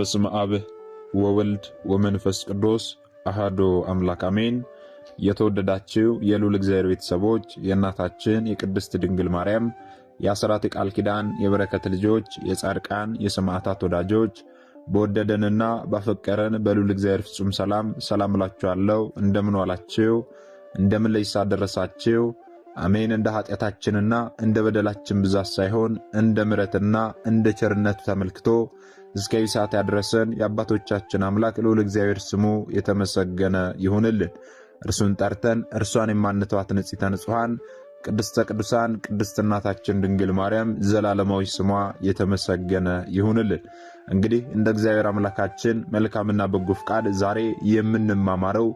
በስመ አብ ወወልድ ወመንፈስ ቅዱስ አሐዱ አምላክ አሜን። የተወደዳችሁ የልዑል እግዚአብሔር ቤተሰቦች የእናታችን የቅድስት ድንግል ማርያም የአስራት ቃል ኪዳን የበረከት ልጆች የጻድቃን የሰማዕታት ወዳጆች በወደደንና ባፈቀረን በልዑል እግዚአብሔር ፍጹም ሰላም እላችኋለሁ። እንደምን ዋላችሁ? እንደምን ለይሳ ደረሳችሁ? አሜን። እንደ ኃጢአታችንና እንደ በደላችን ብዛት ሳይሆን እንደ ምሕረትና እንደ ቸርነቱ ተመልክቶ እስከ ሰዓት ያደረሰን የአባቶቻችን አምላክ ልዑል እግዚአብሔር ስሙ የተመሰገነ ይሁንልን። እርሱን ጠርተን እርሷን የማንተዋት ንጽሕተ ንጹሐን ቅድስተ ቅዱሳን ቅድስት እናታችን ድንግል ማርያም ዘላለማዊ ስሟ የተመሰገነ ይሁንልን። እንግዲህ እንደ እግዚአብሔር አምላካችን መልካምና በጎ ፍቃድ ዛሬ የምንማማረው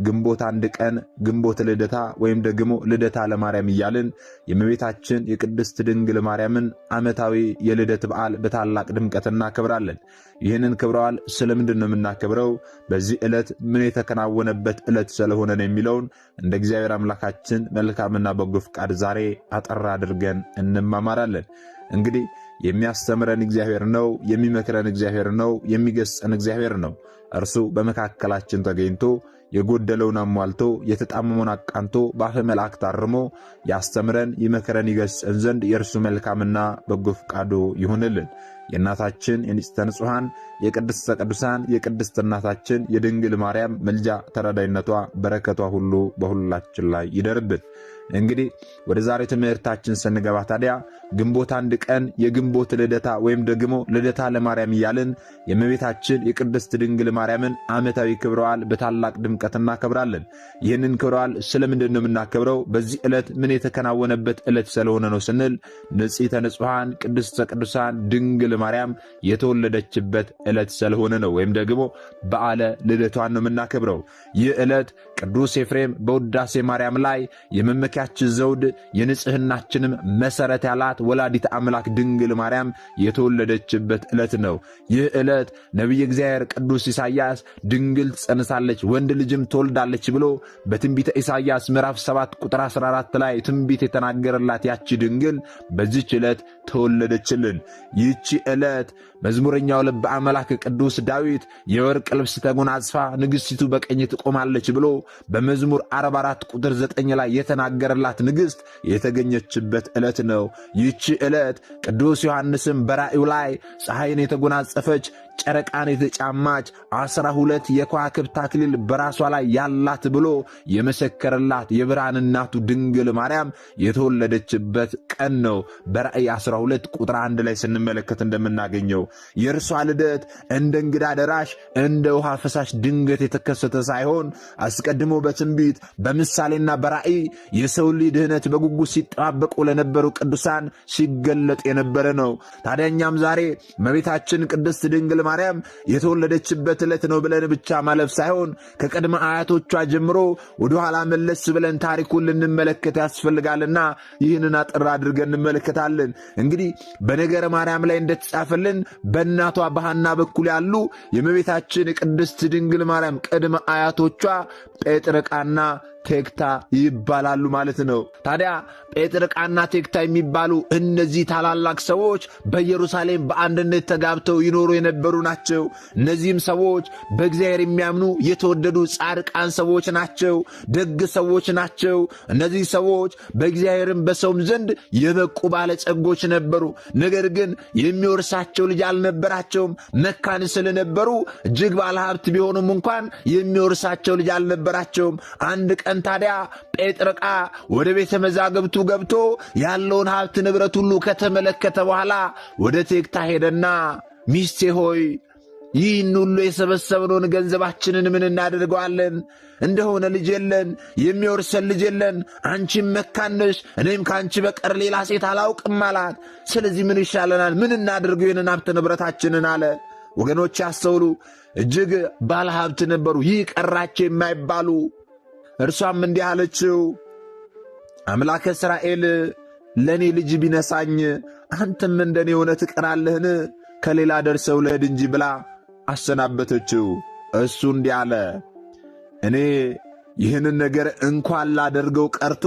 ግንቦት 1 ቀን ግንቦት ልደታ ወይም ደግሞ ልደታ ለማርያም እያልን የእመቤታችን የቅድስት ድንግል ማርያምን ዓመታዊ የልደት በዓል በታላቅ ድምቀት እናከብራለን። ይህንን ክብረ በዓል ስለምንድን ነው የምናከብረው? በዚህ ዕለት ምን የተከናወነበት ዕለት ስለሆነ ነው የሚለውን እንደ እግዚአብሔር አምላካችን መልካምና በጎ ፍቃድ ዛሬ አጠር አድርገን እንማማራለን። እንግዲህ የሚያስተምረን እግዚአብሔር ነው፣ የሚመክረን እግዚአብሔር ነው፣ የሚገስጸን እግዚአብሔር ነው። እርሱ በመካከላችን ተገኝቶ የጎደለውን አሟልቶ የተጣመመውን አቃንቶ በአፈ መላእክት አርሞ ያስተምረን፣ ይመክረን፣ ይገስጸን ዘንድ የእርሱ መልካምና በጎ ፍቃዱ ይሁንልን። የእናታችን የንጽሕተ ንጹሐን የቅድስተ ቅዱሳን የቅድስት እናታችን የድንግል ማርያም መልጃ ተራዳይነቷ በረከቷ ሁሉ በሁላችን ላይ ይደርብን። እንግዲህ ወደ ዛሬ ትምህርታችን ስንገባ ታዲያ ግንቦት 1 ቀን የግንቦት ልደታ ወይም ደግሞ ልደታ ለማርያም እያልን የእመቤታችን የቅድስት ድንግል ማርያምን ዓመታዊ ክብረ በዓል በታላቅ ድምቀት እናከብራለን። ይህንን ክብረ በዓል ስለምንድን ነው የምናከብረው? በዚህ ዕለት ምን የተከናወነበት ዕለት ስለሆነ ነው ስንል ንጽሕተ ንጹሐን ቅድስተ ቅዱሳን ድንግል ማርያም የተወለደችበት ዕለት ስለሆነ ነው። ወይም ደግሞ በዓለ ልደቷን ነው የምናከብረው። ይህ ዕለት ቅዱስ ኤፍሬም በውዳሴ ማርያም ላይ የመመኪያችን ዘውድ የንጽሕናችንም መሠረት ያላት ወላዲት አምላክ ድንግል ማርያም የተወለደችበት ዕለት ነው። ይህ ዕለት ነቢየ እግዚአብሔር ቅዱስ ኢሳይያስ ድንግል ትጸንሳለች ወንድ ልጅም ትወልዳለች ብሎ በትንቢተ ኢሳይያስ ምዕራፍ 7 ቁጥር 14 ላይ ትንቢት የተናገረላት ያቺ ድንግል በዚህች ዕለት ተወለደችልን። ይህቺ ዕለት መዝሙረኛው ልበ አምላክ ቅዱስ ዳዊት የወርቅ ልብስ ተጎናጽፋ ንግሥቲቱ በቀኝ ትቆማለች ብሎ በመዝሙር 44 ቁጥር 9 ላይ የተናገረላት ንግሥት የተገኘችበት ዕለት ነው። ይህቺ ዕለት ቅዱስ ዮሐንስም በራእዩ ላይ ፀሐይን የተጎናጸፈች ጨረቃን የተጫማች 12 የከዋክብት አክሊል በራሷ ላይ ያላት ብሎ የመሰከረላት የብርሃን እናቱ ድንግል ማርያም የተወለደችበት ቀን ነው። በራእይ 12 ቁጥር 1 ላይ ስንመለከት እንደምናገኘው የእርሷ ልደት እንደ እንግዳ ደራሽ እንደ ውሃ ፈሳሽ ድንገት የተከሰተ ሳይሆን አስቀድሞ በትንቢት በምሳሌና በራእይ የሰው ልጅ ድህነት በጉጉት ሲጠባበቁ ለነበሩ ቅዱሳን ሲገለጥ የነበረ ነው። ታዲያኛም ዛሬ እመቤታችን ቅድስት ድንግል ማርያም የተወለደችበት ዕለት ነው ብለን ብቻ ማለፍ ሳይሆን ከቀድመ አያቶቿ ጀምሮ ወደ ኋላ መለስ ብለን ታሪኩን ልንመለከት ያስፈልጋልና ይህንን አጥር አድርገን እንመለከታለን። እንግዲህ በነገረ ማርያም ላይ እንደተጻፈልን በእናቷ በሐና በኩል ያሉ የእመቤታችን ቅድስት ድንግል ማርያም ቅድመ አያቶቿ ጴጥርቃና ቴክታ ይባላሉ ማለት ነው። ታዲያ ጴጥርቃና ቴክታ የሚባሉ እነዚህ ታላላቅ ሰዎች በኢየሩሳሌም በአንድነት ተጋብተው ይኖሩ የነበሩ ናቸው። እነዚህም ሰዎች በእግዚአብሔር የሚያምኑ የተወደዱ ጻድቃን ሰዎች ናቸው፣ ደግ ሰዎች ናቸው። እነዚህ ሰዎች በእግዚአብሔርም በሰውም ዘንድ የበቁ ባለጸጎች ነበሩ። ነገር ግን የሚወርሳቸው ልጅ አልነበራቸውም። መካን ስለነበሩ እጅግ ባለሀብት ቢሆኑም እንኳን የሚወርሳቸው ልጅ አልነበራቸውም። አንድ ቀን ታዲያ ጴጥርቃ ወደ ቤተ መዛግብቱ ገብቶ ያለውን ሀብት ንብረት ሁሉ ከተመለከተ በኋላ ወደ ቴክታ ሄደና ሚስቴ ሆይ ይህን ሁሉ የሰበሰብነውን ገንዘባችንን ምን እናደርገዋለን? እንደሆነ ልጅ የለን፣ የሚወርሰን ልጅ የለን። አንቺም መካን ነሽ፣ እኔም ከአንቺ በቀር ሌላ ሴት አላውቅም አላት። ስለዚህ ምን ይሻለናል? ምን እናድርገው ይህንን ሀብት ንብረታችንን አለ። ወገኖች ያስተውሉ። እጅግ ባለ ሀብት ነበሩ፣ ይህ ቀራቸው የማይባሉ። እርሷም እንዲህ አለችው፣ አምላከ እስራኤል ለእኔ ልጅ ቢነሳኝ አንተም እንደኔ ሆነ ትቀራለህን? ከሌላ ደርሰው ለድ እንጂ ብላ አሰናበተችው። እሱ እንዲህ አለ፣ እኔ ይህንን ነገር እንኳን ላደርገው ቀርቶ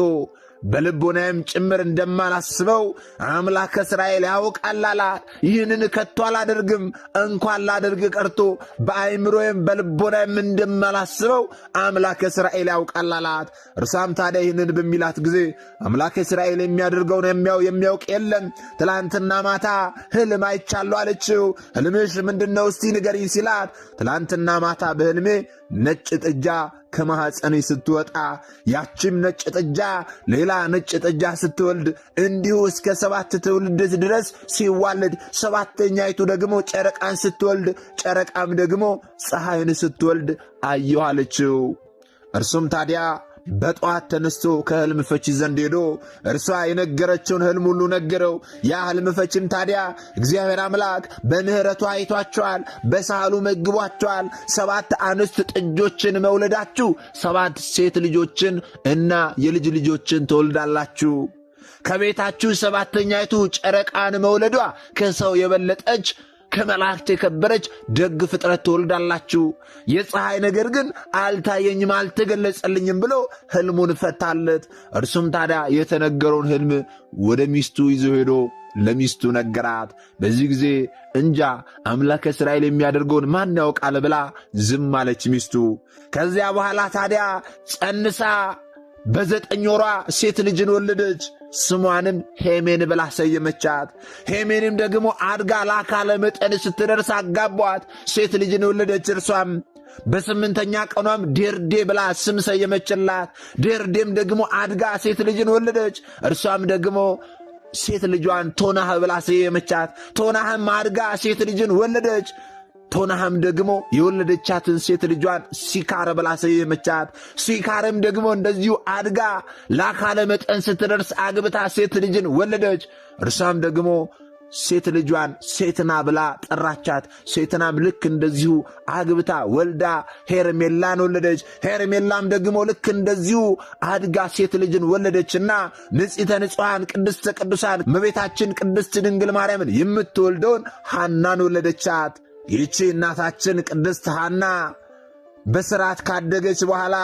በልቦናዬም ጭምር እንደማላስበው አምላከ እስራኤል ያውቃል አላት። ይህንን ከቶ አላደርግም፣ እንኳን ላደርግ ቀርቶ በአእምሮዬም በልቦናዬም እንደማላስበው አምላከ እስራኤል ያውቃል አላት። እርሷም ታዲያ ይህንን በሚላት ጊዜ አምላከ እስራኤል የሚያደርገውን የሚያውቅ የለም፣ ትላንትና ማታ ሕልም አይቻለሁ አለችው። ሕልምሽ ምንድነው እስቲ ንገሪኝ ሲላት፣ ትላንትና ማታ በሕልሜ ነጭ ጥጃ ከማኅፀኔ ስትወጣ ያችም ነጭ ጥጃ ሌላ ነጭ ጥጃ ስትወልድ እንዲሁ እስከ 7 ትውልድ ድረስ ሲዋለድ፣ 7ኛይቱ ደግሞ ጨረቃን ስትወልድ፣ ጨረቃም ደግሞ ፀሐይን ስትወልድ አየሁ አለችው። እርሱም ታዲያ በጠዋት ተነስቶ ከሕልም ፈቺ ዘንድ ሄዶ እርሷ የነገረችውን ሕልም ሁሉ ነገረው። ያ ሕልም ፈቺም ታዲያ እግዚአብሔር አምላክ በምሕረቱ አይቷቸዋል፣ በሳህሉ መግቧቸዋል። 7 አንስት ጥጆችን መውለዳችሁ 7 ሴት ልጆችን እና የልጅ ልጆችን ትወልዳላችሁ። ከቤታችሁ 7ኛይቱ ጨረቃን መውለዷ ከሰው የበለጠች ከመላእክት የከበረች ደግ ፍጥረት ትወልዳላችሁ። የፀሐይ ነገር ግን አልታየኝም፣ አልተገለጸልኝም ብሎ ሕልሙን ፈታለት። እርሱም ታዲያ የተነገረውን ሕልም ወደ ሚስቱ ይዞ ሄዶ ለሚስቱ ነገራት። በዚህ ጊዜ እንጃ አምላከ እስራኤል የሚያደርገውን ማን ያውቃል ብላ ዝም አለች ሚስቱ። ከዚያ በኋላ ታዲያ ጸንሳ በ9 ወሯ ሴት ልጅን ወለደች። ስሟንም ሄሜን ብላ ሰየመቻት። ሄሜንም ደግሞ አድጋ ለአካለ መጠን ስትደርስ አጋቧት፣ ሴት ልጅን ወለደች። እርሷም በ8ኛ ቀኗም ዴርዴ ብላ ስም ሰየመችላት። ዴርዴም ደግሞ አድጋ ሴት ልጅን ወለደች። እርሷም ደግሞ ሴት ልጇን ቶናህ ብላ ሰየመቻት። ቶናህም አድጋ ሴት ልጅን ወለደች። ቶናህም ደግሞ የወለደቻትን ሴት ልጇን ሲካር ብላ ሰየመቻት። ሲካርም ደግሞ እንደዚሁ አድጋ ለአካለ መጠን ስትደርስ አግብታ ሴት ልጅን ወለደች። እርሷም ደግሞ ሴት ልጇን ሴትና ብላ ጠራቻት። ሴትናም ልክ እንደዚሁ አግብታ ወልዳ ሄርሜላን ወለደች። ሄርሜላም ደግሞ ልክ እንደዚሁ አድጋ ሴት ልጅን ወለደችና ንጽሕተ ንጹሐን ቅድስተ ቅዱሳን እመቤታችን ቅድስት ድንግል ማርያምን የምትወልደውን ሐናን ወለደቻት። ይህቺ እናታችን ቅድስት ሐና በሥርዓት ካደገች በኋላ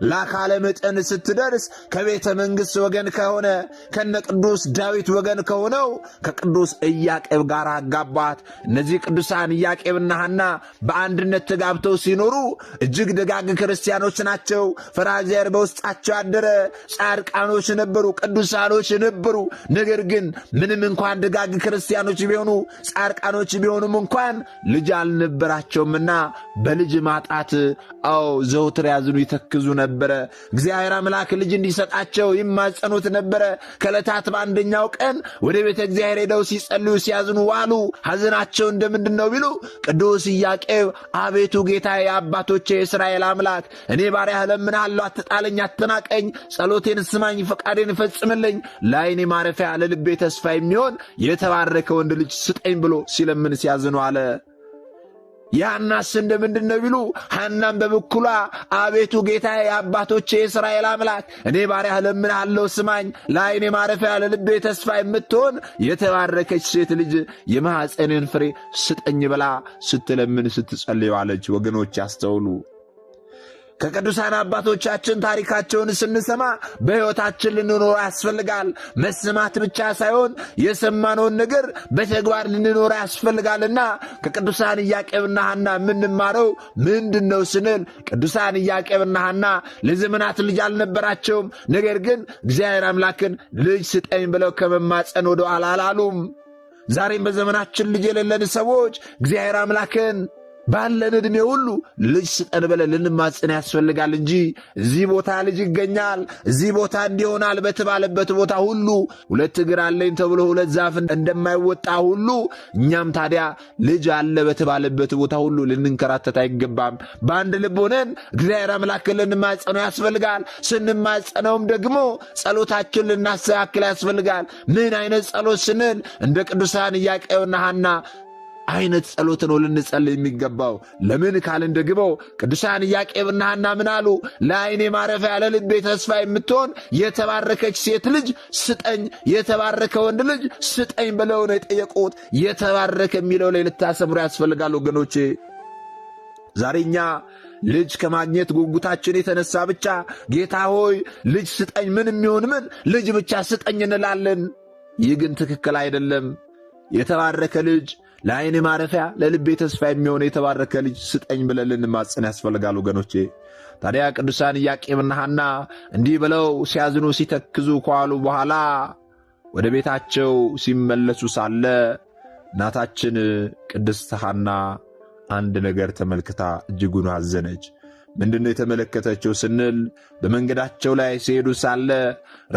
ለአካለ መጠን ስትደርስ ከቤተ መንግሥት ወገን ከሆነ ከነ ቅዱስ ዳዊት ወገን ከሆነው ከቅዱስ ኢያቄም ጋር አጋባት። እነዚህ ቅዱሳን ኢያቄምና ሐና በአንድነት ተጋብተው ሲኖሩ እጅግ ደጋግ ክርስቲያኖች ናቸው። ፈሪሃ እግዚአብሔር በውስጣቸው ያደረ ጻድቃኖች ነበሩ፣ ቅዱሳኖች ነበሩ። ነገር ግን ምንም እንኳን ደጋግ ክርስቲያኖች ቢሆኑ ጻድቃኖች ቢሆኑም እንኳን ልጅ አልነበራቸውምና በልጅ ማጣት ዘውትር ያዝኑ ይተክዙ ነበረ። እግዚአብሔር አምላክ ልጅ እንዲሰጣቸው ይማጸኑት ነበረ። ከዕለታት በአንደኛው ቀን ወደ ቤተ እግዚአብሔር ሄደው ሲጸልዩ ሲያዝኑ ዋሉ። ሐዘናቸው እንደምንድን ነው ቢሉ ቅዱስ ኢያቄም አቤቱ ጌታዬ የአባቶቼ የእስራኤል አምላክ እኔ ባሪያህ እለምንሃለሁ፣ አትጣለኝ፣ አትናቀኝ፣ ጸሎቴን ስማኝ፣ ፈቃዴን ፈጽምልኝ፣ ለዓይኔ ማረፊያ ለልቤ ተስፋ የሚሆን የተባረከ ወንድ ልጅ ስጠኝ ብሎ ሲለምን ሲያዝኑ አለ። ያናስ እንደምንድን ነው ቢሉ ሐናም በበኩሏ አቤቱ ጌታዬ የአባቶቼ የእስራኤል አምላክ እኔ ባሪያህ እለምንሃለሁ፣ ስማኝ፣ ለዓይኔ ማረፊያ ለልቤ ተስፋ የምትሆን የተባረከች ሴት ልጅ የማኅፀኔን ፍሬ ስጠኝ ብላ ስትለምን ስትጸልይ ዋለች። ወገኖች ያስተውሉ። ከቅዱሳን አባቶቻችን ታሪካቸውን ስንሰማ በሕይወታችን ልንኖር ያስፈልጋል። መስማት ብቻ ሳይሆን የሰማነውን ነገር በተግባር ልንኖር ያስፈልጋልና ከቅዱሳን ኢያቄምና ሐና የምንማረው ምንድን ነው ስንል ቅዱሳን ኢያቄምና ሐና ለዘመናት ልጅ አልነበራቸውም። ነገር ግን እግዚአብሔር አምላክን ልጅ ስጠኝ ብለው ከመማፀን ወደ ኋላ አላሉም። ዛሬም በዘመናችን ልጅ የሌለን ሰዎች እግዚአብሔር አምላክን ባለን ዕድሜ ሁሉ ልጅ ስጠን ብለን ልንማጽን ያስፈልጋል እንጂ እዚህ ቦታ ልጅ ይገኛል፣ እዚህ ቦታ እንዲሆናል በተባለበት ቦታ ሁሉ 2 እግር አለኝ ተብሎ 2 ዛፍ እንደማይወጣ ሁሉ እኛም ታዲያ ልጅ አለ በተባለበት ቦታ ሁሉ ልንንከራተት አይገባም። በአንድ ልብ ሆነን እግዚአብሔር አምላክን ልንማጸነው ያስፈልጋል። ስንማጸነውም ደግሞ ጸሎታችን ልናስተካክል ያስፈልጋል። ምን አይነት ጸሎት ስንል እንደ ቅዱሳን ኢያቄምና ሐና አይነት ጸሎት ነው ልንጸልይ የሚገባው። ለምን ካልን ደግሞ ቅዱሳን ኢያቄምና ሐና ምን አሉ? ለዓይኔ ማረፊያ ለልቤ ተስፋ የምትሆን የተባረከች ሴት ልጅ ስጠኝ፣ የተባረከ ወንድ ልጅ ስጠኝ ብለው ነው የጠየቁት። የተባረከ የሚለው ላይ ልታሰምሩ ያስፈልጋል ወገኖቼ። ዛሬኛ ልጅ ከማግኘት ጉጉታችን የተነሳ ብቻ ጌታ ሆይ ልጅ ስጠኝ፣ ምንም ይሁን ምን ልጅ ብቻ ስጠኝ እንላለን። ይህ ግን ትክክል አይደለም። የተባረከ ልጅ፣ ለዓይን ማረፊያ ለልቤ ተስፋ የሚሆን የተባረከ ልጅ ስጠኝ ብለን ልንማጸን ያስፈልጋል ወገኖቼ። ታዲያ ቅዱሳን ኢያቄምና ሐና እንዲህ ብለው ሲያዝኑ ሲተክዙ ከዋሉ በኋላ ወደ ቤታቸው ሲመለሱ ሳለ እናታችን ቅድስት ሐና አንድ ነገር ተመልክታ እጅጉን አዘነች። ምንድነው የተመለከተችው ስንል በመንገዳቸው ላይ ሲሄዱ ሳለ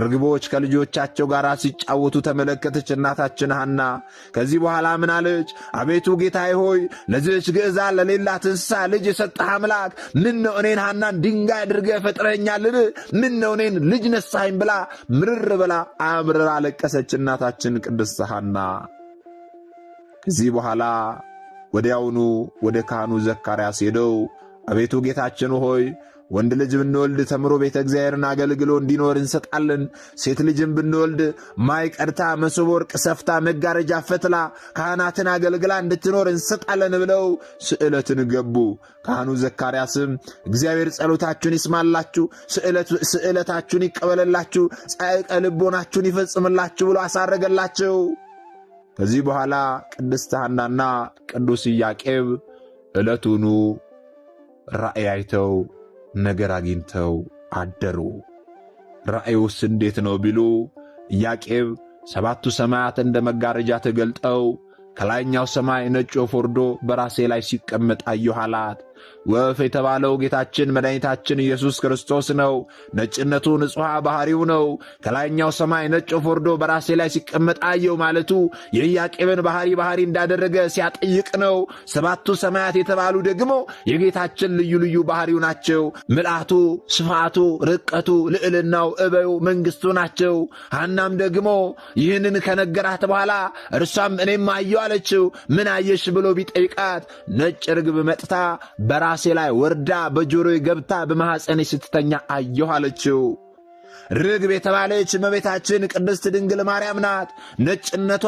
ርግቦች ከልጆቻቸው ጋር ሲጫወቱ ተመለከተች እናታችን ሐና። ከዚህ በኋላ ምን አለች? አቤቱ ጌታዬ ሆይ ለዚህች ግዕዛን ለሌላት እንስሳ ልጅ የሰጠህ አምላክ ምን ነው እኔን ሐናን ድንጋይ አድርገህ ፈጥረኸኛልን? ምን ነው እኔን ልጅ ነሳኸኝ ብላ ምርር ብላ አምርራ አለቀሰች እናታችን ቅድስት ሐና። ከዚህ በኋላ ወዲያውኑ ወደ ካህኑ ዘካርያስ ሄደው አቤቱ ጌታችን ሆይ ወንድ ልጅ ብንወልድ ተምሮ ቤተ እግዚአብሔርን አገልግሎ እንዲኖር እንሰጣለን። ሴት ልጅም ብንወልድ ማይ ቀድታ መሶበ ወርቅ ሰፍታ መጋረጃ ፈትላ ካህናትን አገልግላ እንድትኖር እንሰጣለን ብለው ስዕለትን ገቡ። ካህኑ ዘካርያስም እግዚአብሔር ጸሎታችሁን ይስማላችሁ፣ ስዕለታችሁን ይቀበለላችሁ፣ ጻዕቀ ልቦናችሁን ይፈጽምላችሁ ብሎ አሳረገላቸው። ከዚህ በኋላ ቅድስት ሐናና ቅዱስ ኢያቄም ዕለቱኑ ራእይ አይተው ነገር አግኝተው አደሩ። ራእዩስ እንዴት ነው ቢሉ ኢያቄም ሰባቱ ሰማያት እንደ መጋረጃ ተገልጠው ከላይኛው ሰማይ ነጭ ወፍ ወርዶ በራሴ ላይ ሲቀመጥ አየሁ አላት። ወፍ የተባለው ጌታችን መድኃኒታችን ኢየሱስ ክርስቶስ ነው። ነጭነቱ ንጹሕ ባሕሪው ነው። ከላይኛው ሰማይ ነጭ ወፍ ወርዶ በራሴ ላይ ሲቀመጥ አየሁ ማለቱ የኢያቄምን ባሕሪ እንዳደረገ ሲያጠይቅ ነው። ሰባቱ ሰማያት የተባሉ ደግሞ የጌታችን ልዩ ልዩ ባሕሪው ናቸው። ምልአቱ፣ ስፋቱ፣ ርቀቱ፣ ልዕልናው፣ እበዩ፣ መንግሥቱ ናቸው። ሐናም ደግሞ ይህንን ከነገራት በኋላ እርሷም እኔም አየሁ አለችው። ምን አየሽ ብሎ ቢጠይቃት ነጭ ርግብ መጥታ በራሴ ላይ ወርዳ በጆሮዬ ገብታ በማኅፀኔ ስትተኛ አየሁ አለችው። ርግብ የተባለች እመቤታችን ቅድስት ድንግል ማርያም ናት። ነጭነቷ፣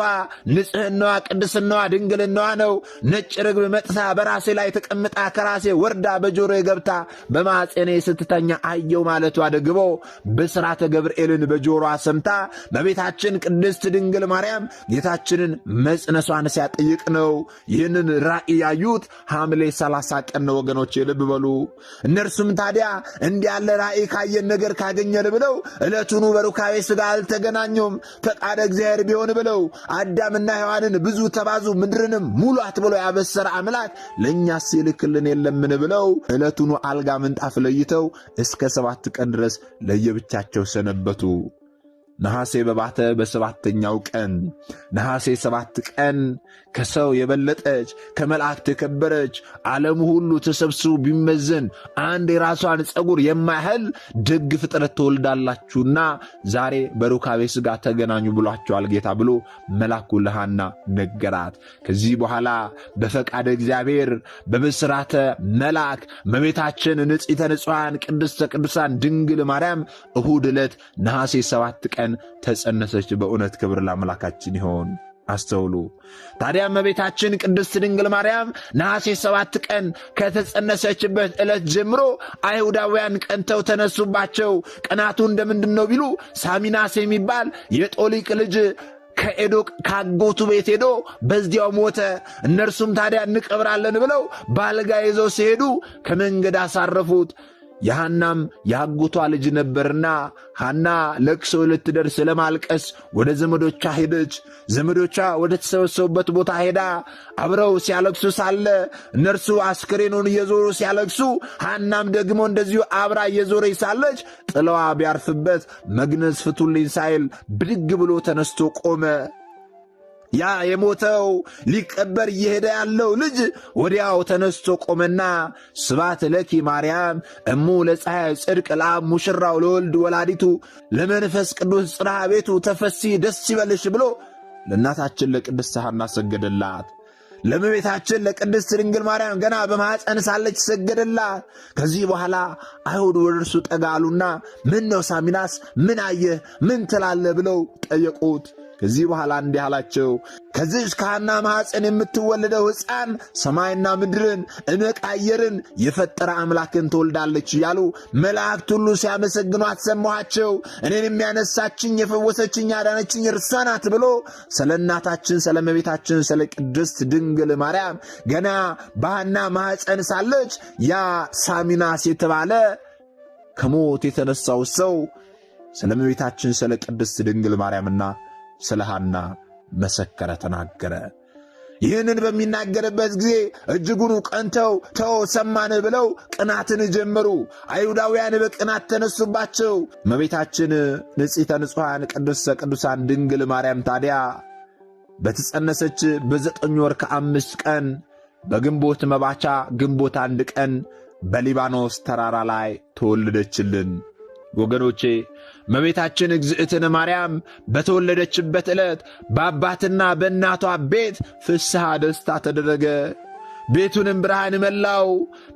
ንጽሕናዋ፣ ቅድስናዋ፣ ድንግልናዋ ነው። ነጭ ርግብ መጥታ በራሴ ላይ ተቀምጣ ከራሴ ወርዳ በጆሮዬ ገብታ በማኅፀኔ ስትተኛ አየሁ ማለቷ ደግሞ ብስራተ ገብርኤልን በጆሮዋ ሰምታ እመቤታችን ቅድስት ድንግል ማርያም ጌታችንን መጽነሷን ሲያጠይቅ ነው። ይህንን ራእይ ያዩት ሐምሌ 30 ቀን ነው ወገኖቼ፣ ልብ በሉ። እነርሱም ታዲያ እንዲህ ያለ ራእይ ካየን ነገር ካገኘን ብለው ዕለቱኑ በሩካቤ ሥጋ አልተገናኙም። ፈቃደ እግዚአብሔር ቢሆን ብለው አዳምና ሔዋንን ብዙ ተባዙ ምድርንም ሙሏት ብሎ ያበሰረ አምላክ ለእኛስ ይልክልን የለምን ብለው ዕለቱኑ አልጋ ምንጣፍ ለይተው እስከ 7 ቀን ድረስ ለየብቻቸው ሰነበቱ። ነሐሴ በባተ በሰባተኛው ቀን ነሐሴ 7 ቀን ከሰው የበለጠች ከመላእክት የከበረች ዓለሙ ሁሉ ተሰብስቦ ቢመዘን አንድ የራሷን ፀጉር የማያህል ደግ ፍጥረት ትወልዳላችሁና ዛሬ በሩካቤ ሥጋ ተገናኙ ብሏቸዋል ጌታ ብሎ መልአኩ ለሐና ነገራት። ከዚህ በኋላ በፈቃደ እግዚአብሔር በብስራተ መልአክ እመቤታችን ንጽሕተ ንጹሐን ቅድስተ ቅዱሳን ድንግል ማርያም እሁድ ዕለት ነሐሴ 7 ቀን ተጸነሰች። በእውነት ክብር ለአምላካችን ይሆን። አስተውሉ። ታዲያ እመቤታችን ቅድስት ድንግል ማርያም ነሐሴ 7 ቀን ከተጸነሰችበት ዕለት ጀምሮ አይሁዳውያን ቀንተው ተነሱባቸው። ቀናቱ እንደምንድን ነው ቢሉ ሳሚናስ የሚባል የጦሊቅ ልጅ ከአጎቱ ቤት ሄዶ በዚያው ሞተ። እነርሱም ታዲያ እንቀብራለን ብለው ባልጋ ይዘው ሲሄዱ ከመንገድ አሳረፉት። የሐናም የአጎቷ ልጅ ነበርና ሐና ለቅሶ ልትደርስ ለማልቀስ ወደ ዘመዶቿ ሄደች። ዘመዶቿ ወደ ተሰበሰቡበት ቦታ ሄዳ አብረው ሲያለቅሱ ሳለ እነርሱ አስክሬኑን እየዞሩ ሲያለቅሱ ሐናም ደግሞ እንደዚሁ አብራ እየዞረች ሳለች ጥለዋ ቢያርፍበት መግነዝ ፍቱልኝ ሳይል ብድግ ብሎ ተነስቶ ቆመ። ያ የሞተው ሊቀበር እየሄደ ያለው ልጅ ወዲያው ተነስቶ ቆመና ስብሐት ለኪ ማርያም እሙ ለፀሐይ ጽድቅ ለአብ ሙሽራው ለወልድ ወላዲቱ ለመንፈስ ቅዱስ ጽርሐ ቤቱ ተፈሲ ደስ ይበልሽ ብሎ ለእናታችን ለቅድስት ሐና ሰገደላት። ለእመቤታችን ለቅድስት ድንግል ማርያም ገና በማኅፀን ሳለች ሰገደላት። ከዚህ በኋላ አይሁድ ወደ እርሱ ጠጋ አሉና ምን ነው ሳሚናስ፣ ምን አየህ፣ ምን ትላለህ ብለው ጠየቁት። ከዚህ በኋላ እንዲህ አላቸው፣ ከዚህች ከሐና ማኅፀን የምትወለደው ሕፃን ሰማይና ምድርን እመቅ አየርን የፈጠረ አምላክን ትወልዳለች እያሉ መላእክት ሁሉ ሲያመሰግኗት ሰማኋቸው። እኔን የሚያነሳችኝ የፈወሰችኝ ያዳነችኝ እርሷ ናት ብሎ ስለ እናታችን ስለ እመቤታችን ስለ ቅድስት ድንግል ማርያም ገና በሐና ማኅፀን ሳለች ያ ሳሚናስ የተባለ ከሞት የተነሳው ሰው ስለ እመቤታችን ስለ ቅድስት ድንግል ማርያምና ስለ ሐና መሰከረ፣ ተናገረ። ይህንን በሚናገርበት ጊዜ እጅጉኑ ቀንተው ተው ሰማን ብለው ቅናትን ጀመሩ። አይሁዳውያን በቅናት ተነሱባቸው። እመቤታችን ንጽሕተ ንጹሐን ቅድስተ ቅዱሳን ድንግል ማርያም ታዲያ በተጸነሰች በ9 ወር ከ5 ቀን በግንቦት መባቻ ግንቦት 1 ቀን በሊባኖስ ተራራ ላይ ተወለደችልን። ወገኖቼ እመቤታችን እግዝእትነ ማርያም በተወለደችበት ዕለት በአባትና በእናቷ ቤት ፍስሐ ደስታ ተደረገ። ቤቱንም ብርሃን መላው።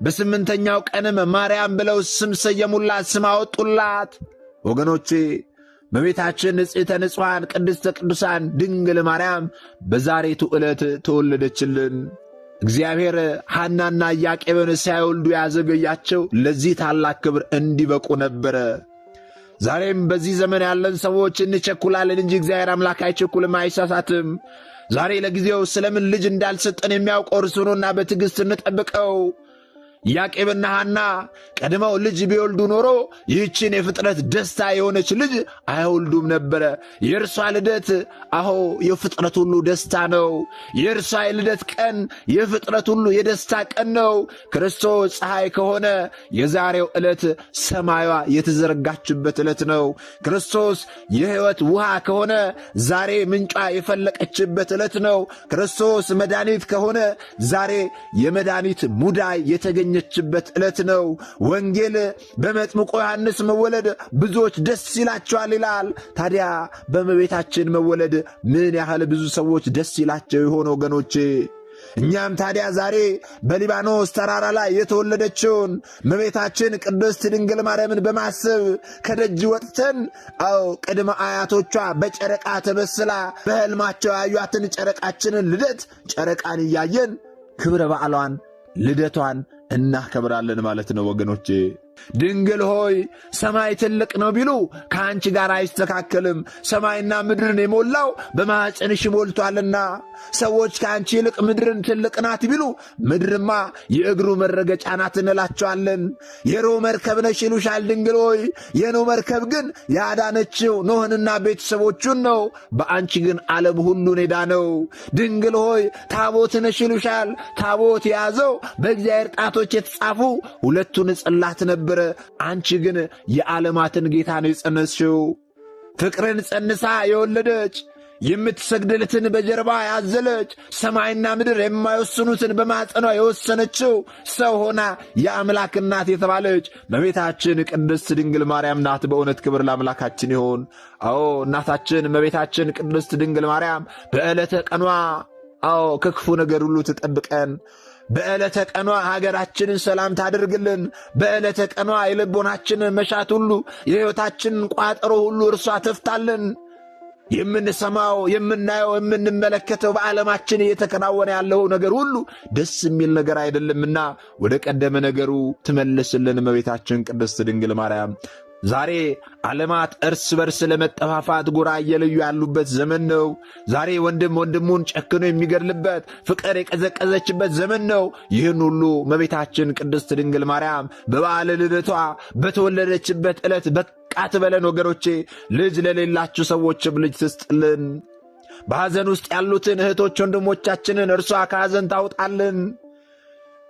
በ8ኛው ቀንም ማርያም ብለው ስም ሰየሙላት፣ ስም አወጡላት። ወገኖቼ እመቤታችን ንጽሕተ ንጹሐን ቅድስተ ቅዱሳን ድንግል ማርያም በዛሬቱ ዕለት ተወለደችልን። እግዚአብሔር ሐናና ኢያቄምን ሳይወልዱ ያዘገያቸው ለዚህ ታላቅ ክብር እንዲበቁ ነበረ። ዛሬም በዚህ ዘመን ያለን ሰዎች እንቸኩላለን እንጂ እግዚአብሔር አምላክ አይቸኩልም፣ አይሳሳትም። ዛሬ ለጊዜው ስለምን ልጅ እንዳልሰጠን የሚያውቀው እርሱ ነውና በትዕግሥት እንጠብቀው። ኢያቄምና ሐና ቀድመው ልጅ ቢወልዱ ኖሮ ይህችን የፍጥረት ደስታ የሆነች ልጅ አይወልዱም ነበረ። የእርሷ ልደት የፍጥረት ሁሉ ደስታ ነው። የእርሷ የልደት ቀን የፍጥረት ሁሉ የደስታ ቀን ነው። ክርስቶስ ፀሐይ ከሆነ የዛሬው ዕለት ሰማያዋ የተዘረጋችበት ዕለት ነው። ክርስቶስ የሕይወት ውሃ ከሆነ ዛሬ ምንጯ የፈለቀችበት ዕለት ነው። ክርስቶስ መድኃኒት ከሆነ ዛሬ የመድኃኒት ሙዳይ የተገኘችበት ዕለት ነው። ወንጌል በመጥምቁ ዮሐንስ መወለድ ብዙዎች ደስ ይላቸዋል ይላል። ታዲያ በእመቤታችን መወለድ ምን ያህል ብዙ ሰዎች ደስ ይላቸው ይሆን ወገኖቼ? እኛም ታዲያ ዛሬ በሊባኖስ ተራራ ላይ የተወለደችውን እመቤታችን ቅድስት ድንግል ማርያምን በማሰብ ከደጅ ወጥተን ቅድመ አያቶቿ በጨረቃ ተመስላ በሕልማቸው ያዩአትን ጨረቃችንን ልደት ጨረቃን እያየን ክብረ በዓሏን ልደቷን እናከብራለን ማለት ነው ወገኖቼ። ድንግል ሆይ ሰማይ ትልቅ ነው ቢሉ ከአንቺ ጋር አይስተካከልም። ሰማይና ምድርን የሞላው በማኅፀንሽ ሞልቷልና። ሰዎች ከአንቺ ይልቅ ምድርን ትልቅ ናት ቢሉ ምድርማ የእግሩ መረገጫ ናት እንላቸዋለን። የኖኅ መርከብ ነሽ ይሉሻል ድንግል ሆይ። የኖኅ መርከብ ግን ያዳነችው ኖኅንና ቤተሰቦቹን ነው። በአንቺ ግን ዓለም ሁሉን የዳነው። ድንግል ሆይ ታቦት ነሽ ይሉሻል። ታቦት የያዘው በእግዚአብሔር ጣቶች የተጻፉ 2 ጽላት ነበር። አንቺ ግን የዓለማትን ጌታ ነው የጸነስሽው። ፍቅርን ጸንሳ የወለደች የምትሰግድለትን በጀርባ ያዘለች ሰማይና ምድር የማይወስኑትን በማኅፀኗ የወሰነችው ሰው ሆና የአምላክ እናት የተባለች እመቤታችን ቅድስት ድንግል ማርያም ናት። በእውነት ክብር ለአምላካችን ይሁን። እናታችን እመቤታችን ቅድስት ድንግል ማርያም በዕለተ ቀኗ ከክፉ ነገር ሁሉ ትጠብቀን። በዕለተ ቀኗ ሀገራችንን ሰላም ታደርግልን። በዕለተ ቀኗ የልቦናችንን መሻት ሁሉ የሕይወታችንን ቋጠሮ ሁሉ እርሷ ተፍታልን። የምንሰማው የምናየው የምንመለከተው በዓለማችን እየተከናወነ ያለው ነገር ሁሉ ደስ የሚል ነገር አይደለምና ወደ ቀደመ ነገሩ ትመልስልን እመቤታችን ቅድስት ድንግል ማርያም። ዛሬ ዓለማት እርስ በርስ ለመጠፋፋት ጎራ እየለዩ ያሉበት ዘመን ነው። ዛሬ ወንድም ወንድሙን ጨክኖ የሚገድልበት ፍቅር የቀዘቀዘችበት ዘመን ነው። ይህን ሁሉ እመቤታችን ቅድስት ድንግል ማርያም በበዓለ ልደቷ በተወለደችበት ዕለት በቃ ትበለን ወገኖቼ። ልጅ ለሌላችሁ ሰዎችም ልጅ ትስጥልን። በሐዘን ውስጥ ያሉትን እህቶች ወንድሞቻችንን እርሷ ከሐዘን ታውጣልን።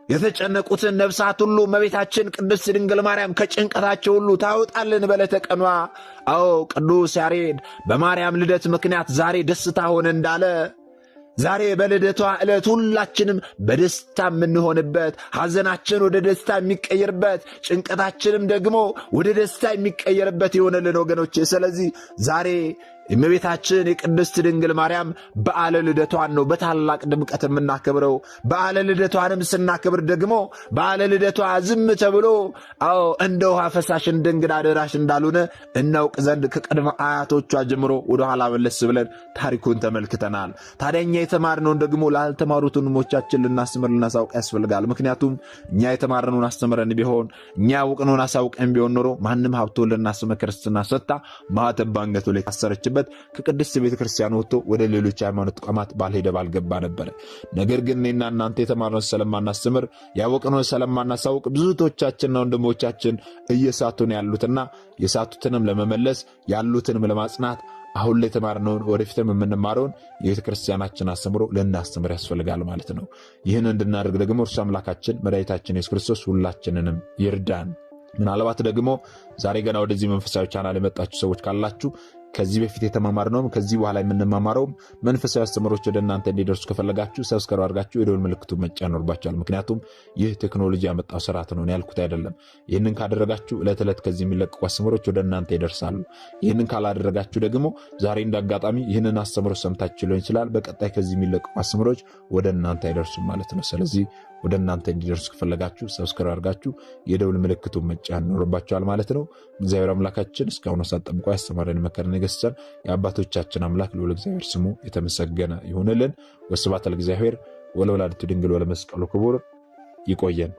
የተጨነቁትን ነፍሳት ሁሉ እመቤታችን ቅድስት ድንግል ማርያም ከጭንቀታቸው ሁሉ ታውጣልን በዕለተ ቀኗ። ቅዱስ ያሬድ በማርያም ልደት ምክንያት ዛሬ ደስታ ሆነ እንዳለ ዛሬ በልደቷ ዕለት ሁላችንም በደስታ የምንሆንበት፣ ሐዘናችን ወደ ደስታ የሚቀየርበት፣ ጭንቀታችንም ደግሞ ወደ ደስታ የሚቀየርበት ይሆነልን ወገኖቼ። ስለዚህ ዛሬ እመቤታችን የቅድስት ድንግል ማርያም በዓለ ልደቷን ነው በታላቅ ድምቀት የምናከብረው። በዓለ ልደቷንም ስናከብር ደግሞ በዓለ ልደቷ ዝም ተብሎ እንደ ውሃ ፈሳሽ እንደ እንግዳ ደራሽ እንዳልሆነ እናውቅ ዘንድ ከቀድመ አያቶቿ ጀምሮ ወደ ኋላ መለስ ብለን ታሪኩን ተመልክተናል። ታዲያ እኛ የተማርነውን ደግሞ ላልተማሩት ወንድሞቻችን ልናስተምር ልናሳውቅ ያስፈልጋል። ምክንያቱም እኛ የተማርነውን አስተምረን ቢሆን እኛ ያውቅነውን አሳውቀን ቢሆን ኖሮ ማንም ሀብቶ ለናስመ ክርስትና ሰጥታ ማኅተብ ባንገቱ ላይ ታሰረችበት ከቅድስት ቤተ ክርስቲያን ወጥቶ ወደ ሌሎች ሃይማኖት ተቋማት ባልሄደ ባልገባ ነበር። ነገር ግን እኔና እናንተ የተማርነውን ስለማናስተምር ያወቅነውን ስለማናሳውቅ ብዙቶቻችንና ወንድሞቻችን እየሳቱ ነው ያሉትና የሳቱትንም ለመመለስ ያሉትንም ለማጽናት አሁን ላይ የተማርነውን ወደፊትም የምንማረውን የቤተ ክርስቲያናችን አስተምሮ ልናስተምር ያስፈልጋል ማለት ነው። ይህን እንድናደርግ ደግሞ እርሱ አምላካችን መድኃኒታችን ኢየሱስ ክርስቶስ ሁላችንንም ይርዳን። ምናልባት ደግሞ ዛሬ ገና ወደዚህ መንፈሳዊ ቻናል የመጣችሁ ሰዎች ካላችሁ ከዚህ በፊት የተማማርነውም ከዚህ በኋላ የምንማማረውም መንፈሳዊ አስተምሮች ወደ እናንተ እንዲደርሱ ከፈለጋችሁ ሰብስክራይብ አድርጋችሁ የደወል ምልክቱን መጫን ይኖርባችኋል። ምክንያቱም ይህ ቴክኖሎጂ ያመጣው ስርዓት ነው ያልኩት አይደለም። ይህንን ካደረጋችሁ ዕለት ዕለት ከዚህ የሚለቀቁ አስተምሮች ወደ እናንተ ይደርሳሉ። ይህንን ካላደረጋችሁ ደግሞ ዛሬ እንዳጋጣሚ ይህንን አስተምሮ ሰምታችሁ ሊሆን ይችላል፣ በቀጣይ ከዚህ የሚለቀቁ አስተምሮች ወደ እናንተ አይደርሱም ማለት ነው። ስለዚህ ወደ እናንተ እንዲደርሱ ከፈለጋችሁ ሰብስክራይብ አድርጋችሁ የደውል ምልክቱን መጫን ይኖርባችኋል ማለት ነው። እግዚአብሔር አምላካችን እስካሁን ሰዓት ጠብቆ ያስተማረን መከረን የገሰጸን የአባቶቻችን አምላክ ልዑል እግዚአብሔር ስሙ የተመሰገነ ይሁንልን። ወስብሐት ለእግዚአብሔር ወለወላዲቱ ድንግል ወለመስቀሉ ክቡር። ይቆየን።